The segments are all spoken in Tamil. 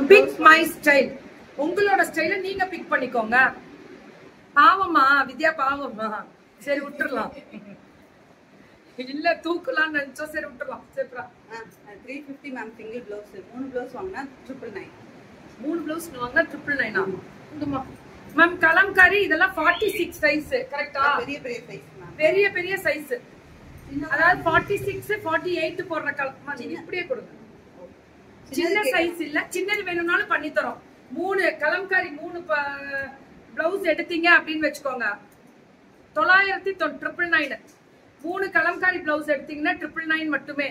Big my style. உங்களோட ஸ்டைல நீங்க பிக் பண்ணிக்கோங்க. பாவமா வித்யா, பாவமா. சரி விட்டுறலாம். இல்ல தூக்கலாம்னு நினைச்சோம், சரி விட்டுறலாம். சரிப்பா. 350 மேம் சிங்கிள் ப்ளவுஸ். 3 ப்ளவுஸ் வாங்கினா 999. 3 ப்ளவுஸ் வாங்கினா 999. இந்தமா மேம் கலம்காரி இதெல்லாம் 46 சைஸ் கரெக்ட்டா? பெரிய பெரிய சைஸ் மேம். பெரிய பெரிய சைஸ். அதாவது 46 48 போடுற கலமா நீங்க இப்படியே கொடுங்க. சின்ன சைஸ் இல்ல, சின்னது வேணும்னாலும் பண்ணி தரோம். 3 கலம்காரி 3 பிளவுஸ் எடுத்தீங்க அப்படின்னு வெச்சுக்கோங்க, 999. 3 கலம்காரி பிளவுஸ் எடுத்தீங்கன்னா 999 மட்டுமே.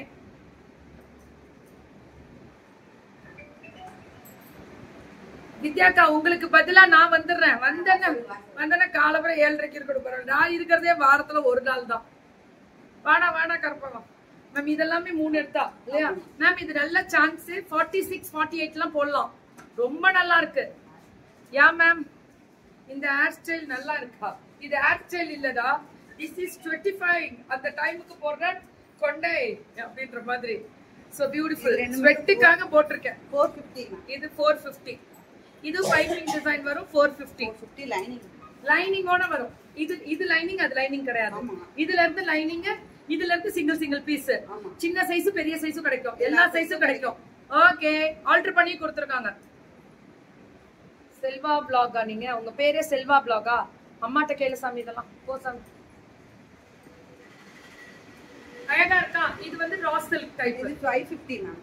வித்யாக்கா உங்களுக்கு பதிலா நான் வந்துடுறேன். வந்தேன்னா காலம்பரம் 7:30 இருக்கணும். நான் இருக்கிறதே வாரத்துல ஒரு நாள் தான். வாடா வாடா கருப்பகம் மேம். இதெல்லாமே 3 எடுத்தா இல்லையா மேம்? இது நல்ல சான்ஸ். 46 48 எல்லாம் போடலாம். ரொம்ப நல்லா இருக்கு. யா மேம், இந்த ஹேர் ஸ்டைல் நல்லா இருக்கா? இது ஹேர் ஸ்டைல் இல்லடா, திஸ் இஸ் 25 அந்த டைமுக்கு போடுற கொண்டை அப்படின்ற மாதிரி. So beautiful. ஸ்வெட்டுக்காக போட்டிருக்கேன். 450 மேம். இது 450. இது பைப்பிங் டிசைன் வரும். 450 லைனிங் லைனிங்கோட வரும். இது லைனிங், அது லைனிங் கிடையாது. இதுல இருந்து லைனிங், இதுல இருந்து சிங்கிள் பீஸ். சின்ன சைஸ் பெரிய சைஸும் கிடைக்கும், எல்லா சைஸும் கிடைக்கும். ஓகே, ஆல்டர் பண்ணி கொடுத்துருக்காங்க. செல்வா பிளாகா? நீங்க உங்க பேரே செல்வா பிளாகா? அம்மாட்ட கேளு சாமி. இதெல்லாம் போ சாமி. அழகா இருக்கா? இது வந்து ரா சில்க் டைப். இது 550 மேம்.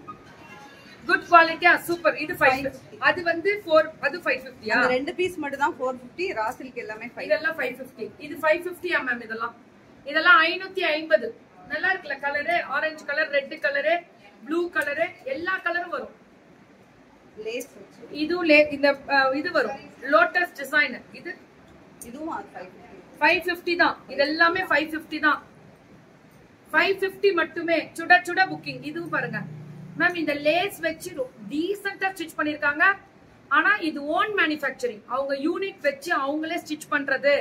குட் குவாலிட்டியா? சூப்பர். இது 550. அது வந்து 4, அது 550. அந்த ரெண்டு பீஸ் மட்டும் தான் 450. ரா சில்க் எல்லாமே 5. இதெல்லாம் 550. இது 550 மேம். இதெல்லாம் 550. நல்லா இருக்குல்ல colour? Orange colour, red colour, blue colour, எல்லா கலரும் வரும். லேஸ் இது இந்த இது வரும் லோட்டஸ் டிசைன். இதுவும் 550 தான். இது எல்லாமே 550 தான். 550 மட்டுமே. சுட சுட புக்கிங். இதுவும் பாருங்க மேம், இந்த லேஸ் வச்சு டீசென்ட்டா ஸ்டிச் பண்ணிருக்காங்க. ஆனா இது ஓன் மேனுஃபேக்சரிங். அவங்க யூனிட் வச்சு அவங்களே ஸ்டிச் பண்றது.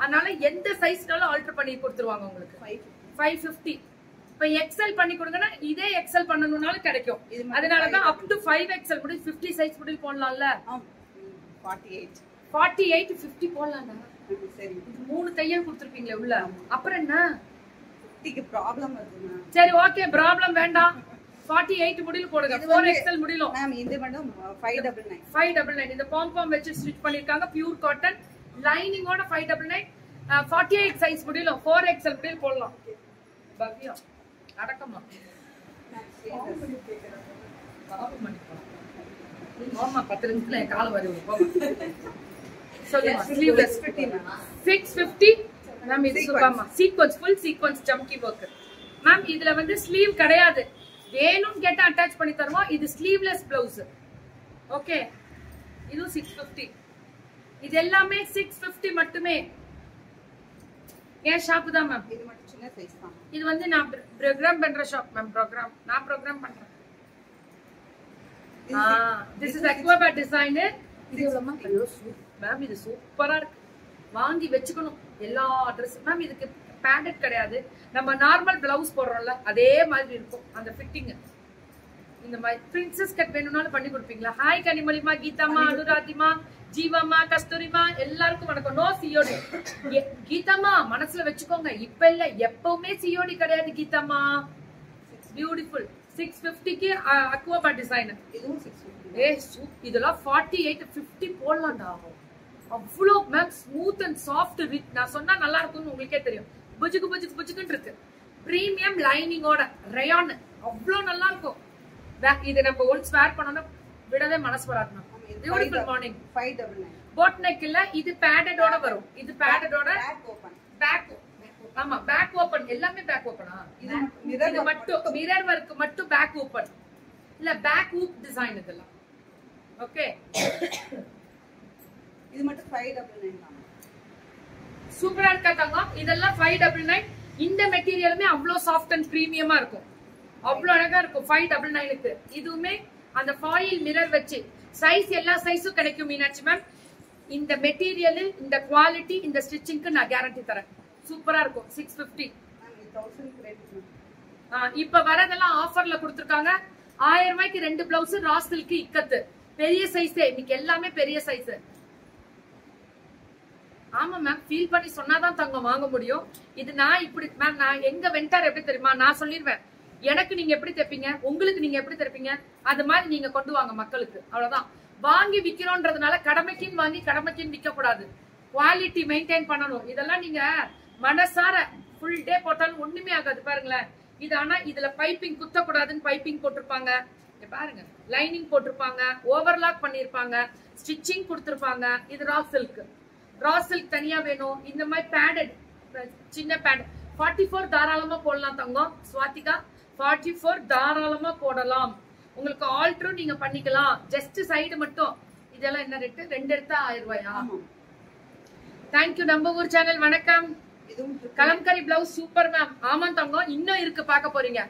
அதனால எந்த சைஸ்னாலும் ஆல்டர் பண்ணி கொடுத்துருவாங்க உங்களுக்கு. 550. இப்ப எக்ஸ்எல் பண்ணி கொடுங்கன்னா இதே எக்ஸ்எல் பண்ணனும்னாலும் கிடைக்கும். அதனாலதான் அப் டு 5XL முடியும். 50 சைஸ் முடியும் போடலாம்ல. 48 50 போடலாம்டா. சரி, இது 3 தையல் கொடுத்துருப்பீங்களே உள்ள. அப்புறம் என்ன ப்ராப்ளம் வருதுமா? சரி ஓகே, ப்ராப்ளம் வேண்டாம். 48 முடியல போடுங்க. 4XL முடியல மேம். இது மட்டும் 599. 599. இந்த பாம் வச்சு ஸ்டிச் பண்ணிருக்காங்க. Pure cotton லைனிங்கோட 599. 48 சைஸ் முடியல. 4XL முடியல போடலாம். பவ்யா அடக்கமா மாமா 10 நிமிஷத்துல என் கால வருது. சொல்லுங்க. Sleeveless 650 ma'am. இது சுபாமா சீக்வென்ஸ், ஃபுல் சீக்வென்ஸ் ஜம்கி வர்க் மேம். இதுல வந்து ஸ்லீவ் கிடையாது. வேணும்னு கேட்டா அட்டாச் பண்ணி தருவோம். இது ஸ்லீவ்லெஸ் பிளவுஸ். ஓகே, இது 650. இது எல்லாமே 650 மட்டுமே. ஏன் ஷாப் தான் மேம். இது மட்டும் சின்ன சைஸ் தான். இது வந்து நான் ப்ரோகிராம் பண்ற ஷாப் மேம். நான் ப்ரோகிராம் பண்றேன். திஸ் இஸ் அக்வாபேட் டிசைன். இது எவ்வளவு மேம்? இது சூப்பரா இருக்கு. வாங்கி வெச்சுக்கணும் எல்லா Dress மேம். இதுக்கு பேண்டட் கிடையாது. நம்ம நார்மல் பிளவுஸ் போடுறோம்ல அதே மாதிரி இருக்கும் அந்த ஃபிட்டிங். இந்த மாதிரி பிரின்சஸ் கட் வேணும்னாலும் பண்ணி கொடுப்பீங்களா? ஹாய் கனிமொழிமா, கீதாமா, அனுராதிமா, ஜீவாமா, கஸ்தூரிமா, எல்லாருக்கும் வணக்கம். No COD. கீதாமா மனசுல வச்சுக்கோங்க, இப்ப இல்ல எப்பவுமே சிஓடி கிடையாது கீதாமா. பியூட்டிஃபுல். 650க்கு Aqaba design. இதுவும் 650. இதெல்லாம் 48 50 போடலாம்டா. அவ்வளோ மேம் ஸ்மூத் அண்ட் சாஃப்ட். நான் சொன்னா நல்லா இருக்கும்னு உங்களுக்கே தெரியும். புஜுக்குன்னு இருக்கு. பிரீமியம் லைனிங்கோட ரயான் அவ்வளோ நல்லா இருக்கும். இது நம்ம ஒன்ஸ் வேர் பண்ணோம்னா விடவே மனசு வராது ma'am. Beautiful morning. 599. Boat neck இல்ல, இது பேடடோட வரும். இது பேடடோட பேக். ஆமா, பேக் ஓபன். எல்லாமே பேக் ஓபனா? இது மட்டும் மிரர் வர்க் மட்டும் பேக் ஓபன் இல்ல, பேக் ஹூப் டிசைன் இதெல்லாம். ஓகே, இது மட்டும் 599 தான். சூப்பரா இருக்கா தங்கம்? இதெல்லாம் 599. இந்த மெட்டீரியலுமே அவ்வளோ சாஃப்ட் அண்ட் பிரீமியமா இருக்கும். அவ்வளோ அழகா இருக்கும் 599க்கு. இதுவுமே அந்த ஃபாயில் மிரர் வச்சு சைஸ் எல்லா சைஸும் கிடைக்கும் மீனாட்சி மேம். இந்த மெட்டீரியல், இந்த குவாலிட்டி, இந்த ஸ்டிச்சிங்க்கு நான் கேரண்டி தரேன். சூப்பரா இருக்கும். 650. இப்ப வரதெல்லாம் ஆஃபர்ல கொடுத்துருக்காங்க. 1000 ரூபாய்க்கு 2 பிளவுஸ் ரா சில்க் இக்கத்து. பெரிய சைஸ், இன்னைக்கு எல்லாமே பெரிய சைஸ். ஆமா மேம், ஃபீல் பண்ணி சொன்னாதான் தங்கம் வாங்க முடியும். இது நான் இப்படி மேம், நான் எங்க வெண்டார் எப்படி தெரியுமா, நான் சொல்லிடுவேன் எனக்கு நீங்க எப்படி தைப்பீங்க, உங்களுக்கு நீங்க எப்படி தைப்பீங்க, அது மாதிரி நீங்க கொண்டு வாங்க மக்களுக்கு, அவ்வளவுதான். வாங்கி விக்கிறோன்றதுனால கடமைக்குன்னு வாங்கி கடமைக்குன்னு விற்க கூடாது. குவாலிட்டி மெயின்டைன் பண்ணணும். இதெல்லாம் நீங்க மனசார ஃபுல் டே போட்டாலும் ஒண்ணுமே ஆகாது. பாருங்களேன், இது ஆனா இதுல பைப்பிங் குத்தக்கூடாதுன்னு பைப்பிங் போட்டிருப்பாங்க. பாருங்க, லைனிங் போட்டிருப்பாங்க, ஓவர்லாக் பண்ணிருப்பாங்க, ஸ்டிச்சிங் கொடுத்திருப்பாங்க. இது ரா சில்க். ரா சில்க் தனியா வேணும். இந்த மாதிரி பேடட், சின்ன பேட் 44 தாராளமா போடலாம் தங்கம். ஸ்வாதிகா 44 தாராளமா போடலாம். உங்களுக்கு ஆல்டரும் நீங்க பண்ணிக்கலாம். ஜஸ்ட் சைடு மட்டும். இதெல்லாம் என்ன ரேட்டு? 2 எடுத்தா 1000 ரூபாயா? தேங்க்யூ. நம்ம ஊர் சேனல் வணக்கம். Kalamkari blouse super ma'am. ஆமா தங்கம், இன்னும் இருக்கு, பார்க்க போறீங்க.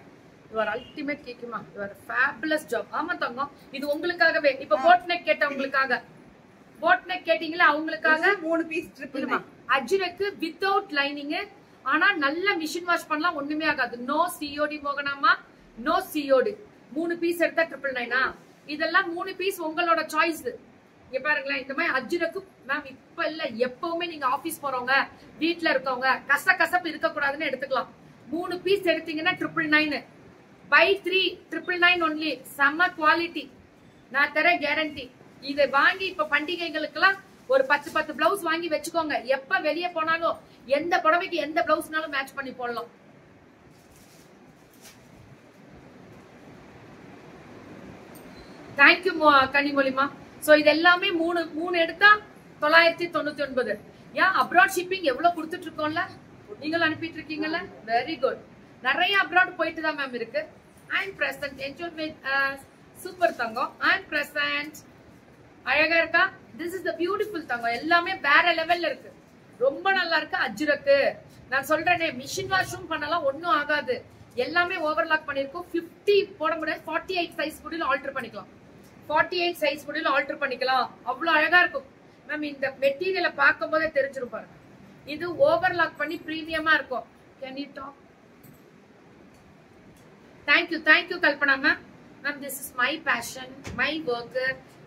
யுவர் அல்டிமேட் கேக்குமா, யுவர் ஃபேபுலஸ் ஜாப். ஆமா தங்கம், இது உங்களுக்காகவே. இப்ப போட் நெக் கேட்டவங்களுக்காக, போட் நெக் கேட்டீங்களா அவங்களுக்காக 3 piece triple Ajrakh without lining. ஆனா நல்ல மிஷின் வாஷ் பண்ணலாம், ஒண்ணுமே ஆகாது. நோ சிஓடி மோகனாமா, நோ சிஓடி. 3 பீஸ் எடுத்தா 999. இதெல்லாம் 3 பீஸ் உங்களோட சாய்ஸ். இங்க பாருங்களேன், இந்த மாதிரி அஜ்ரக்கு மேம் இப்ப இல்ல, எப்பவுமே நீங்க ஆபீஸ் போறவங்க, வீட்டுல இருக்கவங்க கசப்பு இருக்க கூடாதுன்னு எடுத்துக்கலாம். 3 பீஸ் எடுத்தீங்கன்னா 999. Buy 3 999 only. செம்ம குவாலிட்டி, நான் தர கேரண்டி. இதை வாங்கி இப்ப பண்டிகைகளுக்கெல்லாம் ஒரு 10 பிளவுஸ் வாங்கி வச்சுக்கோங்க. எப்ப வெளியே போனாலும் எந்த புடவைக்கு எந்த பிளவுஸ்னாலும் மேட்ச் பண்ணி போடலாம். தேங்க்யூ கனிமொழிமா. சோ இது எல்லாமே 3 எடுத்தா 999. ஏன் அப்ராட் ஷிப்பிங் எவ்வளவு கொடுத்துட்டு இருக்கோம்ல, நீங்களும் அனுப்பிட்டு இருக்கீங்கல்ல, வெரி குட். நிறைய அப்ராட் போயிட்டு தான் மேம் இருக்கு. I am present. Enjoy with super Thangam. I am present. அழகா இருக்கா? This is the beautiful தங்கம். எல்லாமே வேற லெவல்ல இருக்கு, ரொம்ப நல்லா இருக்கு. அஜ்ரக்கு நான் சொல்றேனே, மிஷின் வாஷும் பண்ணலாம், ஒன்னும் ஆகாது. எல்லாமே ஓவர்லாக் பண்ணிருக்கோம். 50 போட முடியாது. 48 சைஸ் கூட ஆல்டர் பண்ணிக்கலாம். 48 சைஸ் கூட ஆல்டர் பண்ணிக்கலாம். அவ்வளவு அழகா இருக்கும் மேம். இந்த மெட்டீரியலை பார்க்கும் போதே தெரிஞ்சிரும் பாருங்க. இது ஓவர்லாக் பண்ணி பிரீமியமா இருக்கும். Can you talk? Thank you Kalpana ma'am. Ma'am this is my passion, my work.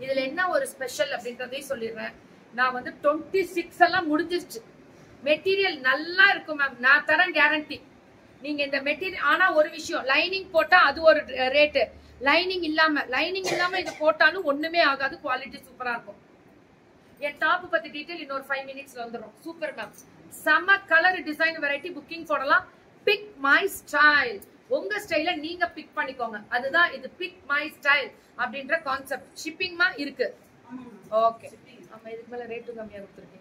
இதுல என்ன ஒரு ஸ்பெஷல் அப்படின்றதையும் சொல்லிடுறேன். நான் வந்து 26 எல்லாம் முடிஞ்சிருச்சு. மெட்டீரியல் நல்லா இருக்கும் மேம், நான் தரேன் கேரண்டி. நீங்க இந்த மெட்டீரியல், ஆனா ஒரு விஷயம், லைனிங் போட்டா அது ஒரு ரேட்டு, லைனிங் இல்லாம இது போட்டாலும் ஒண்ணுமே ஆகாது. குவாலிட்டி சூப்பரா இருக்கும். என் டாப் பத்தி டீடைல் இன்னொரு 5 மினிட்ஸ்ல வந்துடும். சூப்பர் மேம், செம்ம கலர், டிசைன், வெரைட்டி. புக்கிங் போடலாம். பிக் மை ஸ்டைல், உங்க ஸ்டைல நீங்க பிக் பண்ணிக்கோங்க. அதுதான் இது, பிக் மை ஸ்டைல் அப்படின்ற கான்செப்ட். ஷிப்பிங்மா இருக்கு. ஓகே, நம்ம இதுக்கு மேல ரேட்டு கம்மியா கொடுத்துருக்கீங்க.